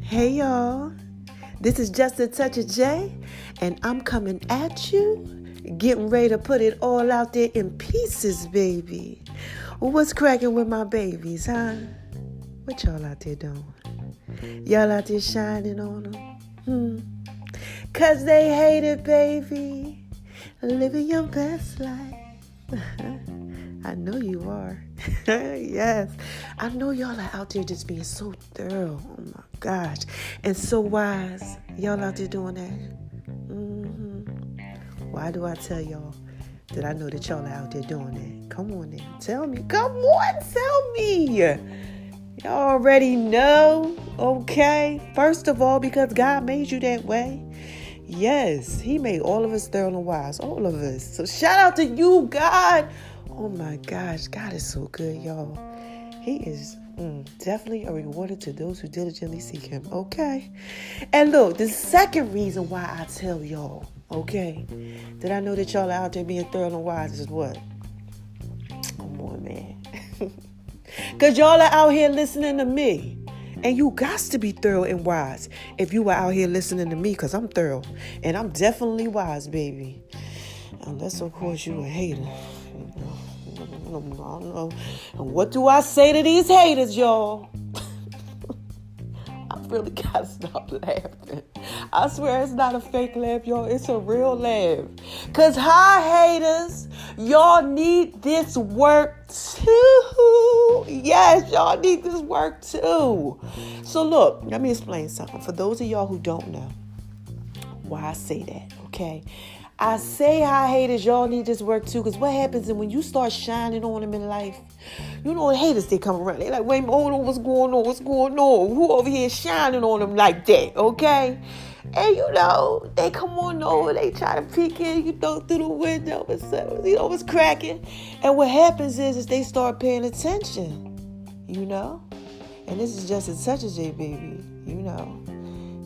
Hey y'all, this is Just a Touch of J, and I'm coming at you, getting ready to put it all out there in pieces, baby. Well, what's cracking with my babies, huh? What y'all out there doing? Y'all out there shining on them? 'Cause they hate it, baby. Living your best life. I know you are. Yes. I know y'all are out there just being so thorough. Oh my gosh. And so wise. Y'all out there doing that? Why do I tell y'all that I know that y'all are out there doing that? Come on now. Tell me. Come on, tell me. Y'all already know. Okay. First of all, because God made you that way. Yes, he made all of us thorough and wise. All of us. So shout out to you, God. Oh my gosh. God is so good, y'all. He is definitely a rewarder to those who diligently seek him. Okay. And look, the second reason why I tell y'all, okay, that I know that y'all are out there being thorough and wise is what? Come on, man. Because y'all are out here listening to me. And you got to be thorough and wise if you were out here listening to me, because I'm thorough. And I'm definitely wise, baby. Unless, of course, you a hater. I don't know. And what do I say to these haters, y'all? I really got to stop laughing. I swear it's not a fake laugh, y'all. It's a real laugh. Because hi, haters. Y'all need this work too. Yes, y'all need this work too. So look, let me explain something. For those of y'all who don't know why I say that, okay? I say hi, haters, y'all need this work too. Because what happens is when you start shining on them in life, you know, the haters, they come around. They like, wait a minute, hold on, what's going on? What's going on? Who over here shining on them like that, okay? And, you know, they come on over. They try to peek in, you know, through the window. You know, it's cracking. And what happens is they start paying attention, you know? And this is just a touch of J, baby, you know.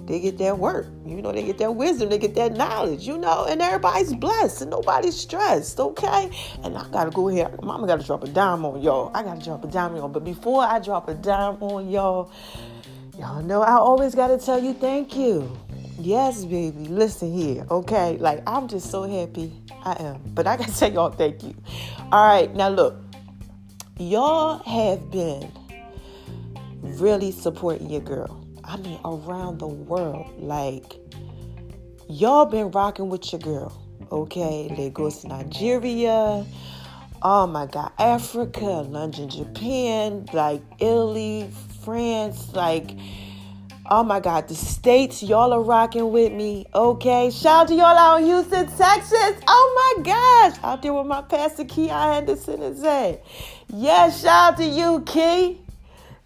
They get that work, you know, they get that wisdom, they get that knowledge, you know, and everybody's blessed and nobody's stressed, okay? And I gotta go here. Mama gotta drop a dime on y'all. I gotta drop a dime on y'all. But before I drop a dime on y'all know I always gotta tell you thank you. Yes, baby, listen here, okay? Like, I'm just so happy. I am. But I gotta tell y'all thank you. All right, now look. Y'all have been really supporting your girl. I mean, around the world. Like, y'all been rocking with your girl, okay? Lagos, Nigeria. Oh, my God. Africa, London, Japan, like, Italy, France, like, oh, my God. The States, y'all are rocking with me, okay? Shout out to y'all out in Houston, Texas. Oh, my gosh. Out there with my pastor, Key Henderson is at. Yes, shout out to you, Key.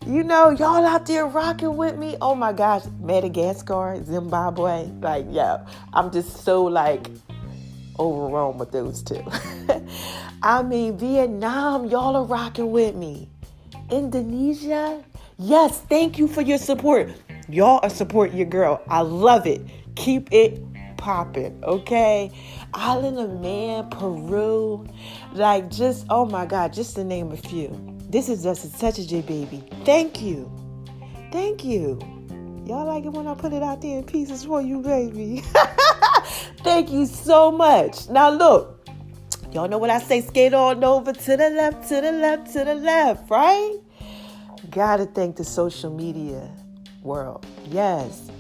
You know, y'all out there rocking with me. Oh my gosh. Madagascar, Zimbabwe. Like, yeah, I'm just so like overwhelmed with those two. I mean, Vietnam, y'all are rocking with me. Indonesia. Yes, thank you for your support. Y'all are supporting your girl. I love it. Keep it popping, okay? Island of Man, Peru. Like, just, oh my God, just to name a few. This is just a touch of J, baby. Thank you. Thank you. Y'all like it when I put it out there in pieces for you, baby. Thank you so much. Now, look. Y'all know what I say. Skate on over to the left, to the left, to the left, right? Gotta thank the social media world. Yes.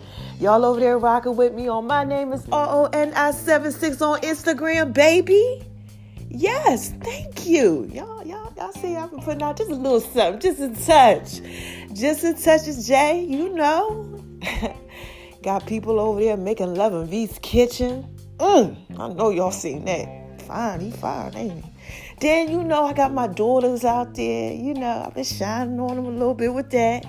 Y'all over there rocking with me on My Name is RONI76 on Instagram, baby. Yes, thank you. Y'all see I've been putting out just a little something, just a touch. Just a touch of J, you know. Got people over there making love in V's kitchen. I know y'all seen that. Fine, he fine, ain't he? Then, you know, I got my daughters out there. You know, I've been shining on them a little bit with that.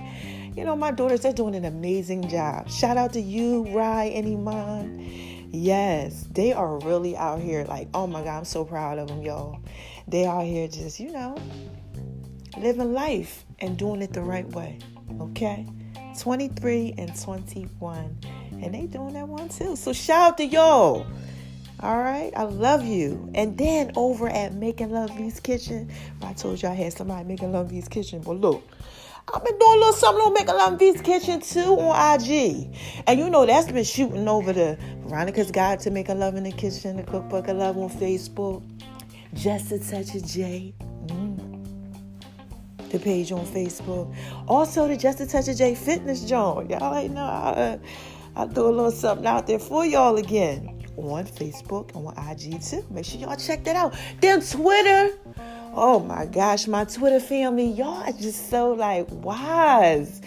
You know, my daughters, they're doing an amazing job. Shout out to you, Rai and Iman. Yes, they are really out here like, oh my God, I'm so proud of them, y'all. They out here just, you know, living life and doing it the right way, okay? 23 and 21, and they doing that one too. So shout out to y'all. All right, I love you. And then over at Making Love V's Kitchen, I told you I had somebody Making Love V's Kitchen. But look, I've been doing a little something on Making Love V's Kitchen too on IG. And that's been shooting over to Veronica's Guide to Making Love in the Kitchen, the Cookbook of Love on Facebook. Just a Touch of J, the page on Facebook. Also the Just a Touch of J fitness joint. Y'all ain't know I threw a little something out there for y'all again. On Facebook, on IG too. Make sure y'all check that out. Then Twitter. Oh my gosh, my Twitter family. Y'all are just so wise.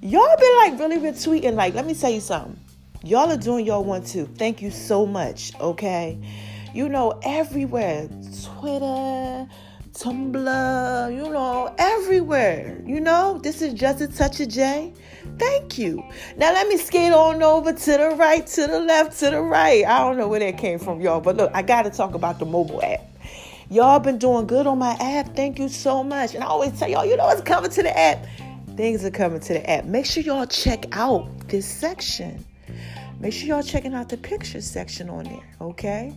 Y'all been really retweeting. Let me tell you something. Y'all are doing y'all one too. Thank you so much. Okay. Everywhere. Twitter, Tumblr, everywhere. This is Just a Touch of J. Thank you. Now let me skate on over to the right, to the left, to the right. I don't know where that came from, y'all. But look, I got to talk about the mobile app. Y'all been doing good on my app. Thank you so much. And I always tell y'all, it's coming to the app. Things are coming to the app. Make sure y'all check out this section. Make sure y'all checking out the pictures section on there. Okay?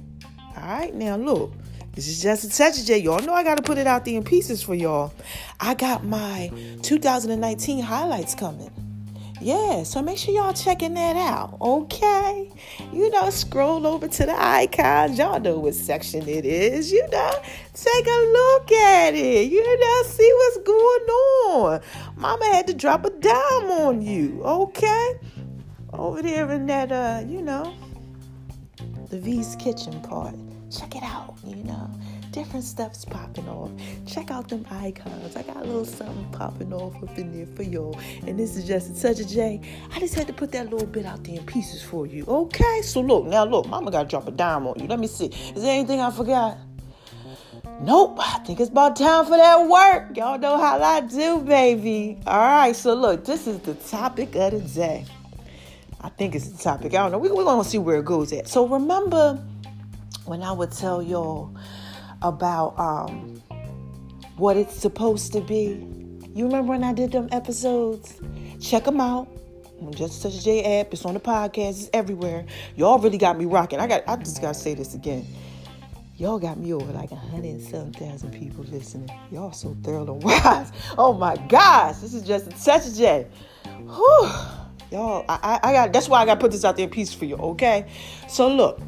All right. Now look. This is Just a Touch of J. Y'all know I got to put it out there in pieces for y'all. I got my 2019 highlights coming. Yeah, so make sure y'all checking that out, okay? Scroll over to the icons. Y'all know what section it is, take a look at it, see what's going on. Mama had to drop a dime on you, okay? Over there in that, the V's Kitchen part. Check it out, different stuff's popping off. Check out them icons. I got a little something popping off up in there for y'all. And this is Just a Touch of J. I just had to put that little bit out there in pieces for you. Okay? So look, mama got to drop a dime on you. Let me see. Is there anything I forgot? Nope. I think it's about time for that work. Y'all know how I do, baby. All right. So look, this is the topic of the day. I think it's the topic. I don't know. We're going to see where it goes at. So remember when I would tell y'all about what it's supposed to be. You remember when I did them episodes? Check them out. Just Touch J app. It's on the podcast. It's everywhere. Y'all really got me rocking. I just got to say this again. Y'all got me over 107,000 people listening. Y'all so thorough and wise. Oh my gosh. This is Just Touch J. Whew. Y'all, I got. That's why I got to put this out there in peace for you. Okay. So look,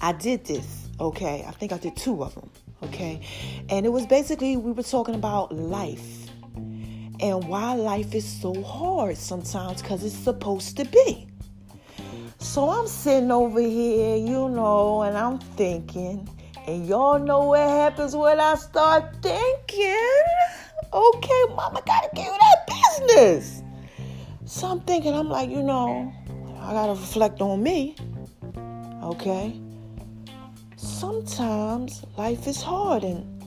I did this. Okay, I think I did 2 of them, okay? And it was basically, we were talking about life and why life is so hard sometimes because it's supposed to be. So I'm sitting over here, and I'm thinking, and y'all know what happens when I start thinking. Okay, mama gotta give you that business. So I'm thinking, I'm like, I gotta reflect on me, okay? Sometimes life is hard, and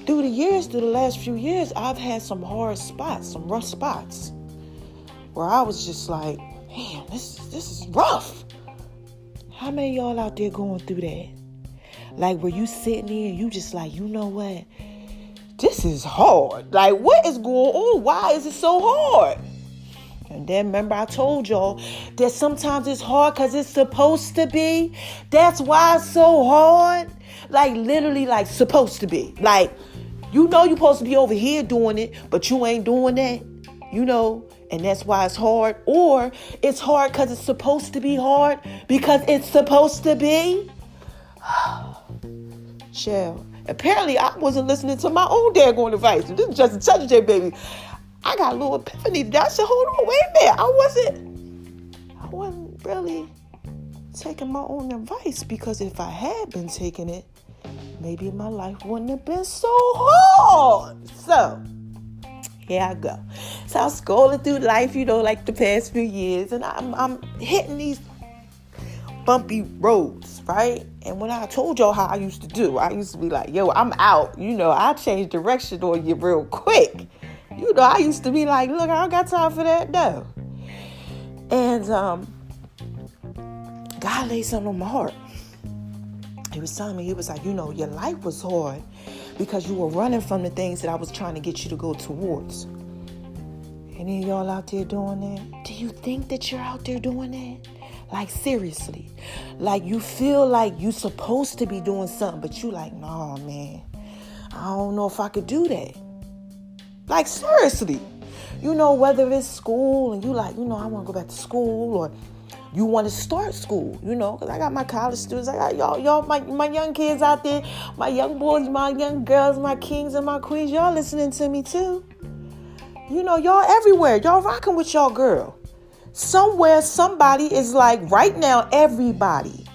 through the last few years, I've had some hard spots, some rough spots, where I was just like, man, this is rough. How many of y'all out there going through that? Where you sitting there and you just like, you know what? This is hard. What is going on? Why is it so hard? And then remember I told y'all that sometimes it's hard because it's supposed to be. That's why it's so hard. Literally supposed to be. You're supposed to be over here doing it, but you ain't doing that. And that's why it's hard. Or it's hard because it's supposed to be hard because it's supposed to be. Chill. Apparently I wasn't listening to my own daggone advice. This is Just a Touch of J, baby. I got a little epiphany. I said, hold on, wait a minute. I wasn't really taking my own advice, because if I had been taking it, maybe my life wouldn't have been so hard. So, here I go. So I was scrolling through life, the past few years, and I'm hitting these bumpy roads, right? And when I told y'all how I used to do, I used to be like, yo, I'm out. I changed direction on you real quick. I used to be like, look, I don't got time for that, no. And God laid something on my heart. He was telling me, he was like, your life was hard because you were running from the things that I was trying to get you to go towards. Any of y'all out there doing that? Do you think that you're out there doing that? Like, seriously. Like, you feel like you supposed to be doing something, but you like, nah, man, I don't know if I could do that. Like, seriously. Whether it's school and you like, I want to go back to school, or you want to start school, because I got my college students, I got y'all, my young kids out there, my young boys, my young girls, my kings and my queens, y'all listening to me too. Y'all everywhere. Y'all rocking with y'all girl. Somewhere, somebody is like, right now, everybody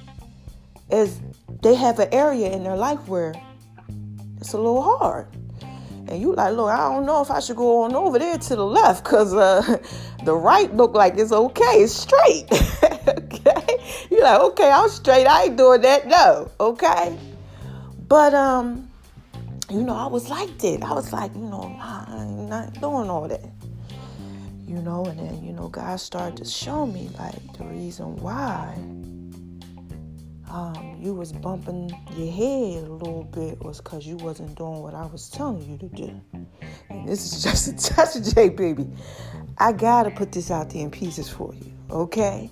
they have an area in their life where it's a little hard. And you like, look, I don't know if I should go on over there to the left, because the right look like it's okay. It's straight. Okay? You're like, okay, I'm straight. I ain't doing that. No. Okay? But, I was like that. I was like, I'm not doing all that. And then, God started to show me, like, the reason why you was bumping your head a little bit was because you wasn't doing what I was telling you to do. And this is just a touch of J, baby. I gotta put this out there in pieces for you, okay?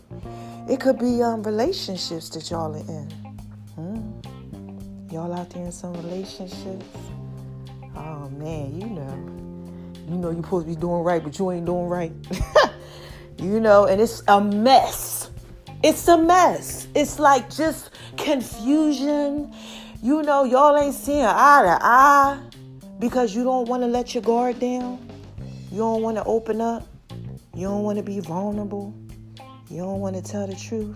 It could be relationships that y'all are in. Y'all out there in some relationships? Oh, man, you're supposed to be doing right, but you ain't doing right. And it's a mess. It's a mess. It's like just confusion. Y'all ain't seeing eye to eye because you don't want to let your guard down. You don't want to open up. You don't want to be vulnerable. You don't want to tell the truth.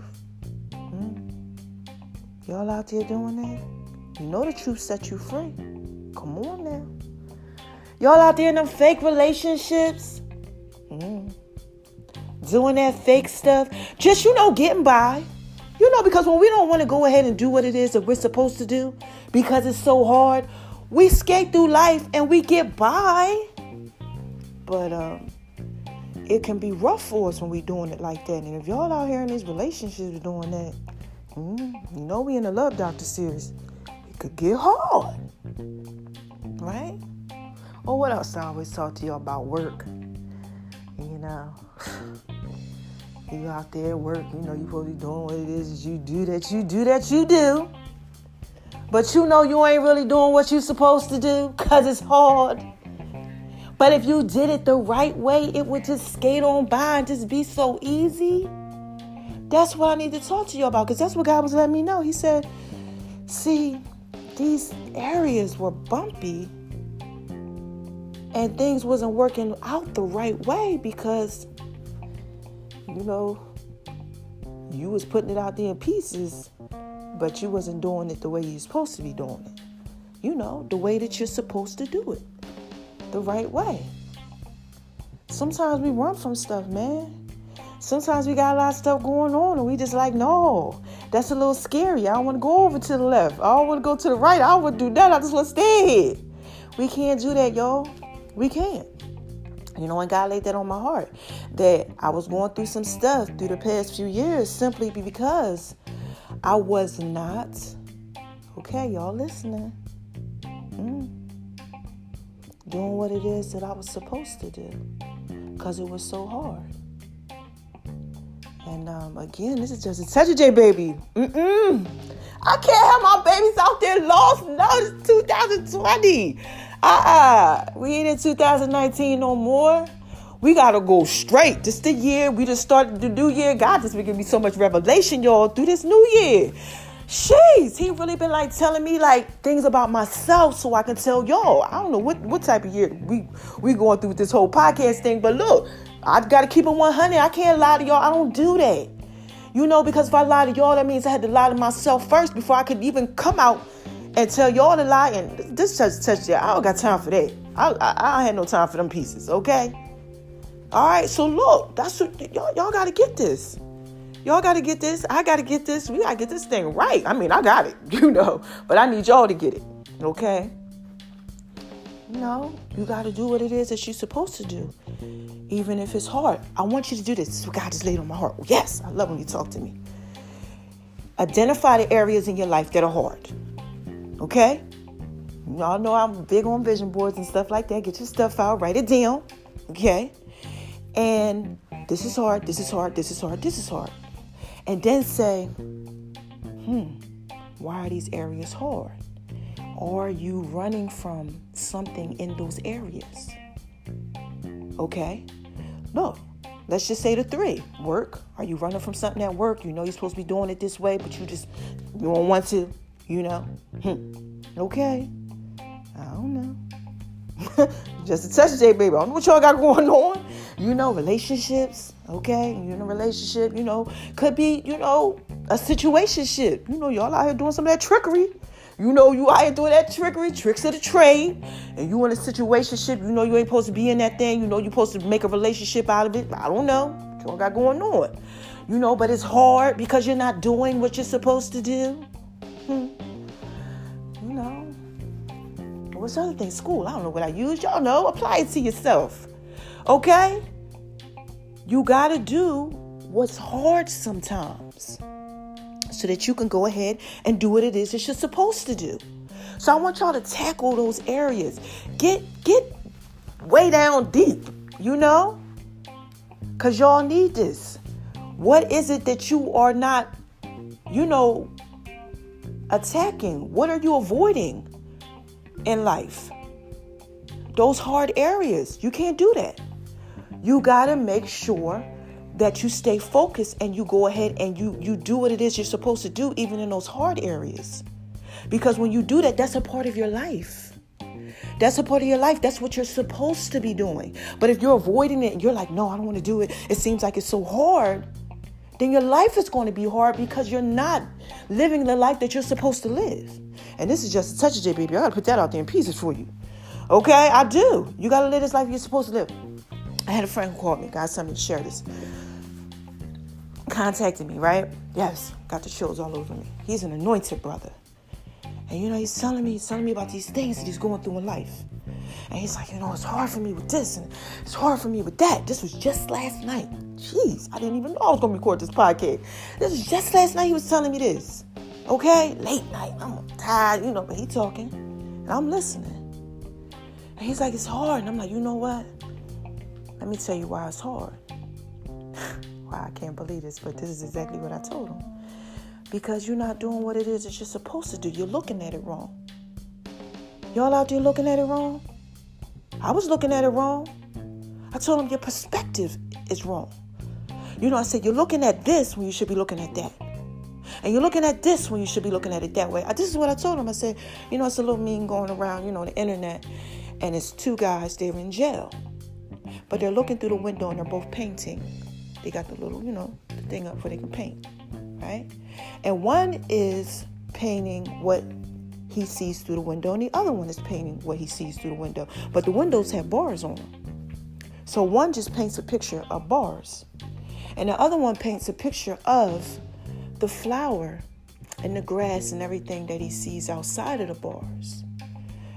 Y'all out there doing that? The truth set you free. Come on now. Y'all out there in them fake relationships. Doing that fake stuff. Just, getting by. Because when we don't want to go ahead and do what it is that we're supposed to do, because it's so hard, we skate through life and we get by. But it can be rough for us when we're doing it like that. And if y'all out here in these relationships doing that, we in the Love Doctor series, it could get hard. Right? Or what else I always talk to you about? Work. You out there at work, you supposed to be doing what it is that you do. But you ain't really doing what you're supposed to do because it's hard. But if you did it the right way, it would just skate on by and just be so easy. That's what I need to talk to you about, because that's what God was letting me know. He said, see, these areas were bumpy and things wasn't working out the right way because you was putting it out there in pieces, but you wasn't doing it the way you're supposed to be doing it. The way that you're supposed to do it. The right way. Sometimes we run from stuff, man. Sometimes we got a lot of stuff going on and we just like, no, that's a little scary. I don't want to go over to the left. I don't want to go to the right. I don't want to do that. I just want to stay here. We can't do that, y'all. We can't. And God laid that on my heart, that I was going through some stuff through the past few years simply because I was not, okay, y'all listening, doing what it is that I was supposed to do because it was so hard. And again, this is just a touch of J, baby. I can't have my babies out there lost. No, it's 2020. We ain't in 2019 no more. We got to go straight. This the year. We just started the new year. God just been giving me so much revelation, y'all, through this new year. Jeez, he really been like telling me like things about myself so I can tell y'all. I don't know what type of year we going through with this whole podcast thing, but look, I got to keep it 100. I can't lie to y'all. I don't do that. Because if I lie to y'all, that means I had to lie to myself first before I could even come out and tell y'all to lie. And this touch there, I don't got time for that. I had no time for them pieces, okay? All right, so look, that's what y'all got to get this. Y'all got to get this. I got to get this. We got to get this thing right. I mean, I got it, but I need y'all to get it, okay? You got to do what it is that you're supposed to do, even if it's hard. I want you to do this. This is what God just laid on my heart. Yes, I love when you talk to me. Identify the areas in your life that are hard, okay? Y'all know I'm big on vision boards and stuff like that. Get your stuff out, write it down, okay? And this is hard, this is hard, this is hard, this is hard. And then say, why are these areas hard? Are you running from something in those areas? Okay. Look, let's just say the 3. Work. Are you running from something at work? You know you're supposed to be doing it this way, but you don't want to, Okay. I don't know. Just a touch of J, baby. I don't know what y'all got going on. Relationships. Okay. You're in a relationship, could be, a situationship. Y'all out here doing some of that trickery. You out here doing that trickery, tricks of the trade, and you in a situationship, you ain't supposed to be in that thing, you're supposed to make a relationship out of it. I don't know what y'all got going on, but it's hard because you're not doing what you're supposed to do. What's the other thing? School. I don't know what I use. Y'all know. Apply it to yourself. Okay? You got to do what's hard sometimes so that you can go ahead and do what it is that you're supposed to do. So I want y'all to tackle those areas. Get way down deep, because y'all need this. What is it that you are not, attacking? What are you avoiding in life? Those hard areas. You can't do that. You got to make sure that you stay focused and you go ahead and you do what it is you're supposed to do, even in those hard areas. Because when you do that, that's a part of your life. That's a part of your life. That's what you're supposed to be doing. But if you're avoiding it and you're like, no, I don't want to do it. It seems like it's so hard. Then your life is going to be hard because you're not living the life that you're supposed to live. And this is just a touch of J, baby. I got to put that out there in pieces for you. Okay, I do. You got to live this life you're supposed to live. I had a friend who called me. Got something to share this. Contacted me, right? Yes, got the shows all over me. He's an anointed brother. And he's telling me about these things that he's going through in life. And he's like, it's hard for me with this and it's hard for me with that. This was just last night. Jeez, I didn't even know I was going to record this podcast. This was just last night he was telling me this. Okay? Late night. I'm tired, but he talking. And I'm listening. And he's like, it's hard. And I'm like, you know what? Let me tell you why it's hard. Wow, I can't believe this, but this is exactly what I told him. Because you're not doing what it is that you're supposed to do. You're looking at it wrong. Y'all out there looking at it wrong? I was looking at it wrong. I told him your perspective is wrong. I said, you're looking at this when you should be looking at that. And you're looking at this when you should be looking at it that way. This is what I told him. I said, it's a little meme going around, on the internet. And it's 2 guys, they're in jail. But they're looking through the window and they're both painting. They got the little, the thing up where they can paint, right? And one is painting what he sees through the window, and the other one is painting what he sees through the window. But the windows have bars on them. So one just paints a picture of bars, and the other one paints a picture of the flower and the grass and everything that he sees outside of the bars.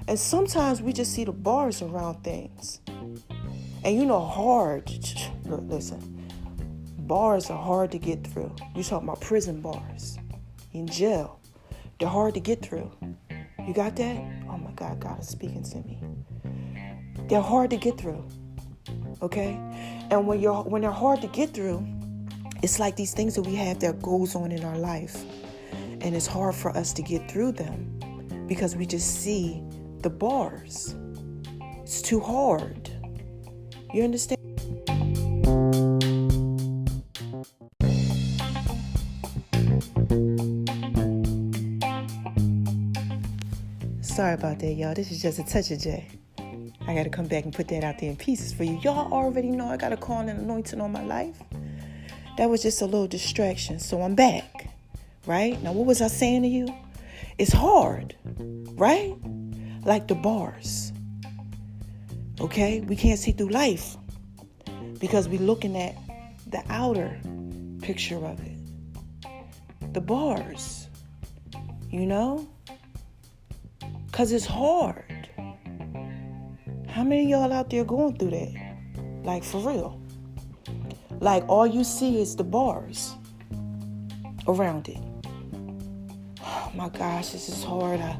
And sometimes we just see the bars around things. And hard, look, listen. Bars are hard to get through. You're talking about prison bars in jail. They're hard to get through. You got that? Oh my God, God is speaking to me. They're hard to get through. Okay? And when they're hard to get through, it's like these things that we have that goes on in our life. And it's hard for us to get through them because we just see the bars. It's too hard. You understand? Sorry about that, y'all. This is just a touch of J. I got to come back and put that out there in pieces for you. Y'all already know I got a call and anointing on my life. That was just a little distraction. So I'm back, right? Now, what was I saying to you? It's hard, right? Like the bars. Okay? We can't see through life because we're looking at the outer picture of it. The bars, Because it's hard. How many of y'all out there going through that? Like, for real. Like, all you see is the bars around it. Oh, my gosh, this is hard. I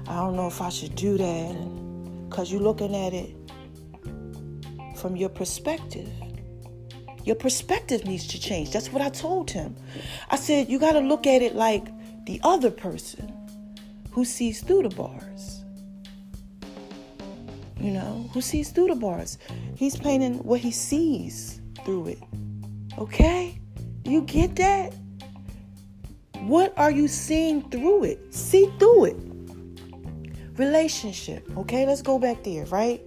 don't know if I should do that. Because you're looking at it from your perspective. Your perspective needs to change. That's what I told him. I said, you got to look at it like the other person who sees through the bars. You know, who sees through the bars. He's painting what he sees through it. Okay? Do you get that? What are you seeing through it? See through it. Relationship. Okay, let's go back there, right?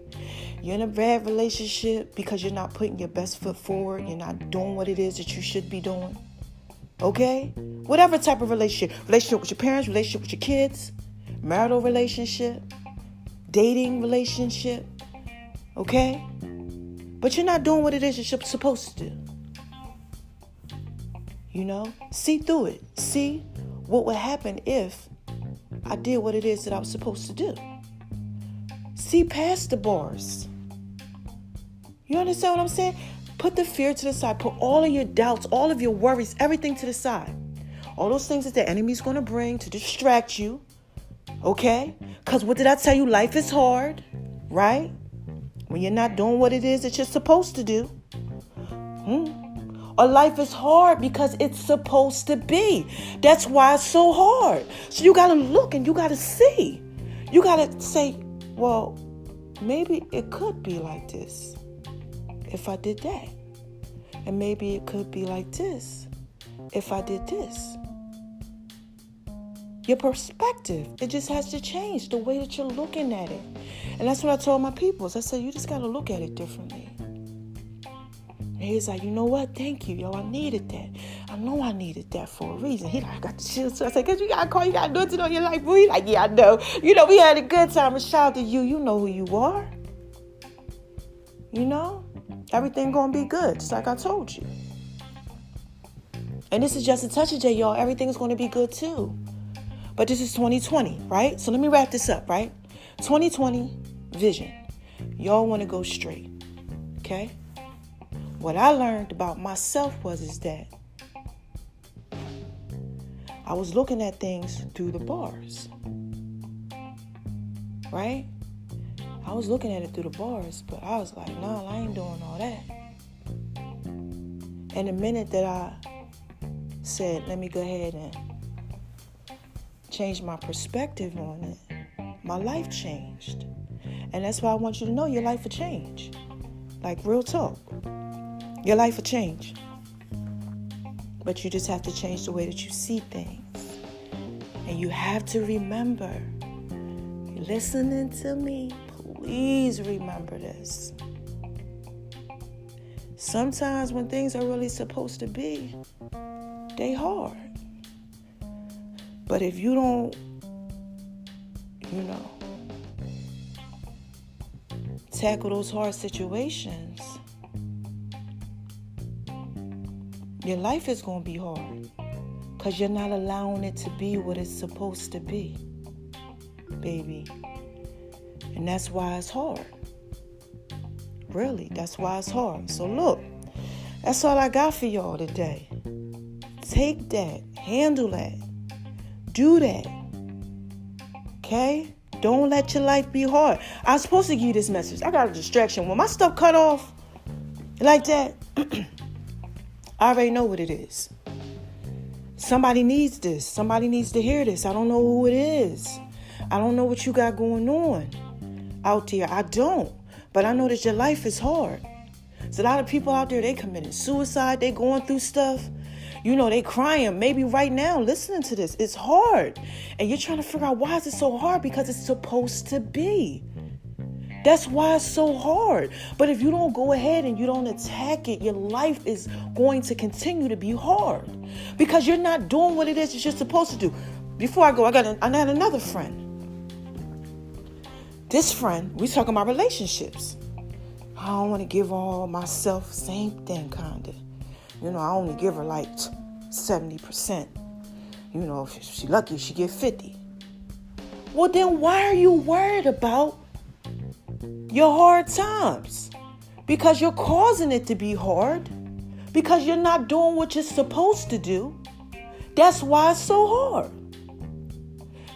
You're in a bad relationship because you're not putting your best foot forward. You're not doing what it is that you should be doing. Okay? Whatever type of relationship. Relationship with your parents, relationship with your kids, marital relationship, dating relationship. Okay? But you're not doing what it is you're supposed to do. You know? See through it. See what would happen if I did what it is that I was supposed to do. See past the bars. You understand what I'm saying? Put the fear to the side. Put all of your doubts, all of your worries, everything to the side. All those things that the enemy's going to bring to distract you. Okay? Because what did I tell you? Life is hard. Right? When you're not doing what it is that you're supposed to do. Or life is hard because it's supposed to be. That's why it's so hard. So you got to look and you got to see. You got to say, well, maybe it could be like this if I did that. And maybe it could be like this if I did this. Your perspective, it just has to change the way that you're looking at it. And that's what I told my peoples. I said, you just got to look at it differently. And he's like, you know what? Thank you, yo. I needed that. I know I needed that for a reason. He like, I got the chills. So I said, because you got to call, you got to do it to know your life. He like, yeah, I know. You know, we had a good time. And shout out to you. You know who you are. You know? Everything going to be good, just like I told you. And this is just a touch of J, y'all. Everything's going to be good, too. But this is 2020, right? So let me wrap this up, right? 2020 vision. Y'all want to go straight. Okay? What I learned about myself is that I was looking at things through the bars. Right? I was looking at it through the bars, but I was like, nah, I ain't doing all that. And the minute that I said, let me go ahead and change my perspective on it, my life changed. And that's why I want you to know your life will change. Like real talk. Your life will change. But you just have to change the way that you see things. And you have to remember, you're listening to me, please remember this. Sometimes when things are really supposed to be, they hard. But if you don't, tackle those hard situations, your life is going to be hard because you're not allowing it to be what it's supposed to be, baby. And that's why it's hard. Really, that's why it's hard. So look, that's all I got for y'all today. Take that, handle that, do that. Okay? Don't let your life be hard. I was supposed to give you this message. I got a distraction. When my stuff cut off like that, I already know what it is. Somebody needs this. Somebody needs to hear this. I don't know who it is. I don't know what you got going on out there. I don't. But I know that your life is hard. There's a lot of people out there, they committing suicide. They going through stuff. They crying. Maybe right now, listening to this, it's hard. And you're trying to figure out why is it so hard? Because it's supposed to be. That's why it's so hard. But if you don't go ahead and you don't attack it, your life is going to continue to be hard. Because you're not doing what it is that you're supposed to do. Before I go, I got another friend. This friend, we talking about relationships. I don't want to give all myself same thing, kind of. I only give her like 70%. If she's lucky, she get 50. Well, then why are you worried about your hard times? Because you're causing it to be hard. Because you're not doing what you're supposed to do. That's why it's so hard.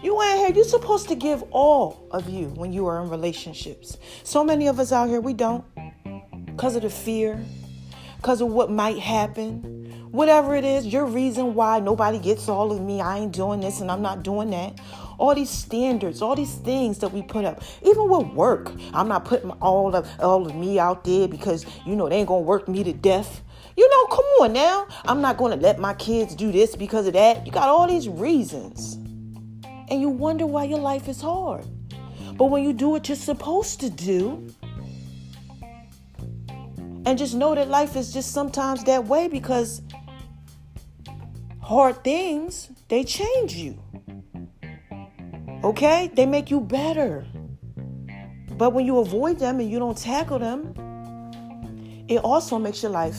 You ain't here. You're supposed to give all of you when you are in relationships. So many of us out here, we don't. Because of the fear. because of what might happen. Whatever it is, your reason why nobody gets all of me, I ain't doing this and I'm not doing that. All these standards, all these things that we put up, even with work. I'm not putting all of me out there because, they ain't going to work me to death. Come on now. I'm not going to let my kids do this because of that. You got all these reasons. And you wonder why your life is hard. But when you do what you're supposed to do, and just know that life is just sometimes that way because hard things, they change you. Okay? They make you better. But when you avoid them and you don't tackle them, it also makes your life,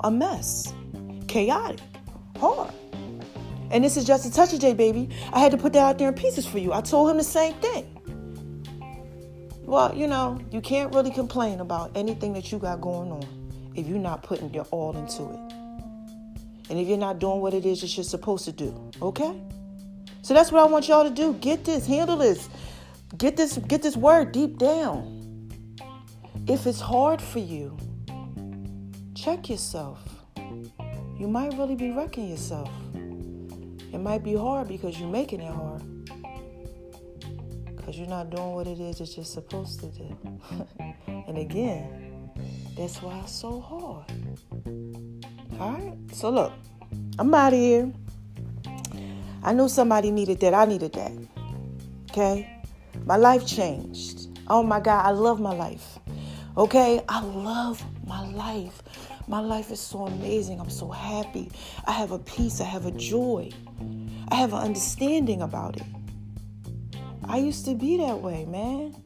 a mess. Chaotic. Hard. And this is just a touch of J, baby. I had to put that out there in pieces for you. I told him the same thing. Well, you can't really complain about anything that you got going on if you're not putting your all into it. And if you're not doing what it is that you're supposed to do. Okay? So that's what I want y'all to do. Get this. Handle this. Get this word deep down. If it's hard for you, check yourself. You might really be wrecking yourself. It might be hard because you're making it hard. Because you're not doing what it is that you're supposed to do. And again, that's why it's so hard. All right? So look, I'm out of here. I knew somebody needed that. I needed that. Okay? My life changed. Oh my God, I love my life. Okay? I love my life. My life is so amazing. I'm so happy. I have a peace. I have a joy. I have an understanding about it. I used to be that way, man.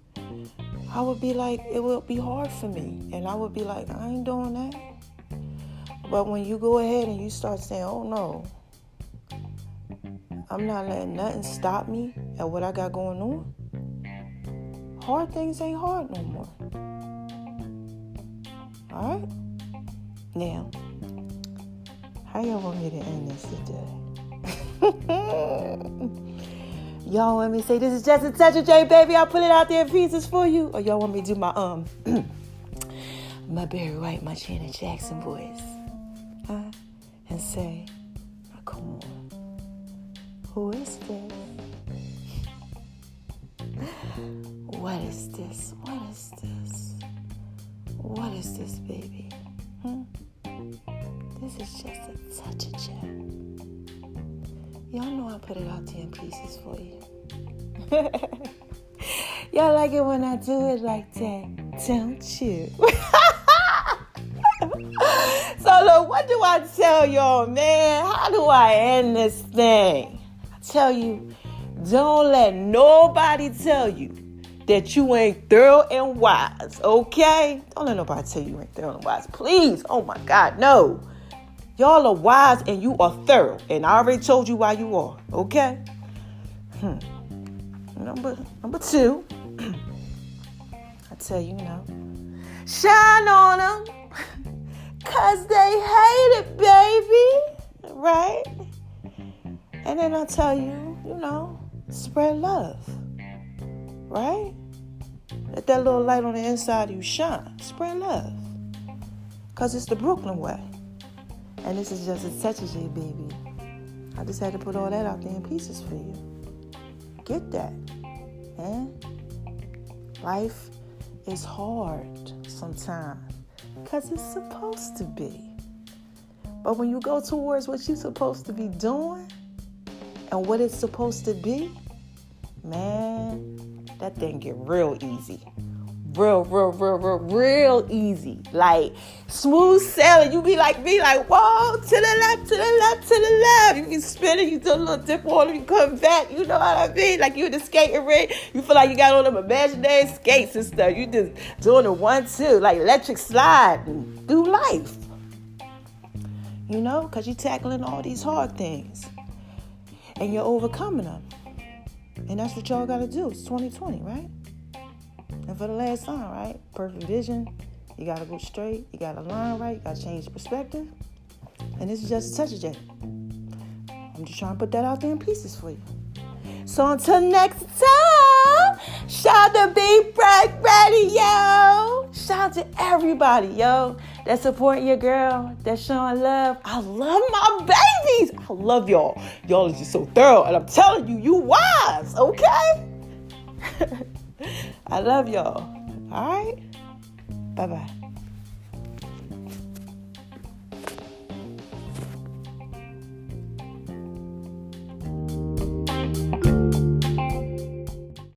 I would be like, it would be hard for me. And I would be like, I ain't doing that. But when you go ahead and you start saying, oh no, I'm not letting nothing stop me at what I got going on. Hard things ain't hard no more. All right? Now, how y'all want me to end this today? Y'all want me to say this is just a touch of J, baby? I'll put it out there in pieces for you. Or y'all want me to do my my Barry White, my Janet Jackson voice, and say, oh, come on, who is this? What is this? What is this? What is this, baby? This is just a touch of J. Y'all know I put it out there in pieces for you. Y'all like it when I do it like that, don't you? So look, what do I tell y'all, man? How do I end this thing? I tell you, don't let nobody tell you that you ain't thorough and wise, okay? Don't let nobody tell you ain't thorough and wise. Please, oh my God, no. Y'all are wise and you are thorough. And I already told you why you are. Okay? Number 2. I tell you now. Shine on them. Because they hate it, baby. Right? And then I tell you, spread love. Right? Let that little light on the inside of you shine. Spread love. Because it's the Brooklyn way. And this is just a touch of J, baby. I just had to put all that out there in pieces for you. Get that. Man. Life is hard sometimes. Because it's supposed to be. But when you go towards what you're supposed to be doing and what it's supposed to be, man, that thing get real easy. Real easy. Like smooth sailing. You be like me, like, whoa, to the left, to the left, to the left. You be spinning, you do a little dip on it, you come back, you know what I mean? Like you in the skating ring, you feel like you got all them imaginary skates and stuff. You just doing a 1-2, like electric slide through life. Because you're tackling all these hard things. And you're overcoming them. And that's what y'all got to do. It's 2020, right? And for the last time, right? Perfect vision. You got to go straight. You got to line right. You got to change perspective. And this is just a touch of J. I'm just trying to put that out there in pieces for you. So until next time, shout out to Be Bright Radio. Shout out to everybody, yo. that's supporting your girl, that's showing love. I love my babies. I love y'all. Y'all is just so thorough. And I'm telling you, you wise, okay? I love y'all. All right? Bye-bye.